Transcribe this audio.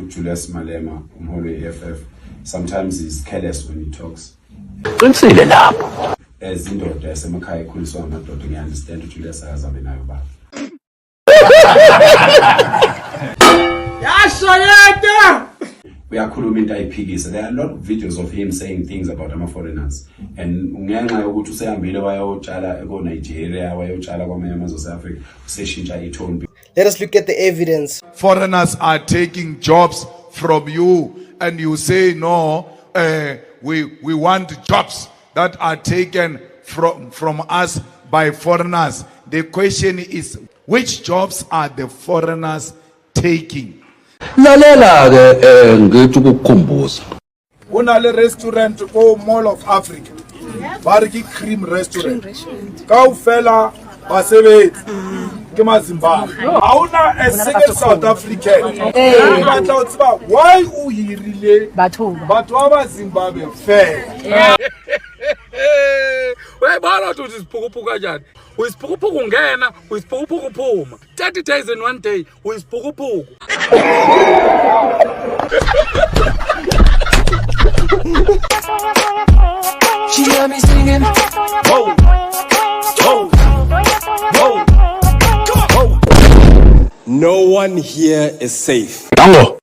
Julius Malema, umholi EFF, sometimes he's careless when he talks. Qinisile lapho. As indoda yasemakhaya ekhuliswa ngamadoda ngiyaunderstand uJulius akazabe nayo baba. Yashayeta! Uyakhuluma into ayiphikisa. There are a lot of videos of him saying things about foreigners. And ngenxa yokuthi usehambile wayotshala eNigeria, wayotshala kwamanye amazwe aseAfrica, useshintsha itone. Let us look at the evidence. Foreigners are taking jobs from you, and you say no. We want jobs that are taken from us by foreigners. The question is, which jobs are the foreigners taking? Lalela ke ngithi ukukhumbuza. Kunale restaurant ko Mall of Africa. Bariki Cream Restaurant. Ka ufela basebetsi ke maZimbabwe. Awuna a single South African. Why u hirile batho ba Zimbabwe fair? Wayibona ukuthi isiphukuphuku kanjani? Uyisiphukuphuku ungena, uyisiphukuphuku uphuma. 30 days in one day, uyisiphukuphuku. She heard me singing. Whoa, whoa, whoa, whoa. No one here is safe. Dango.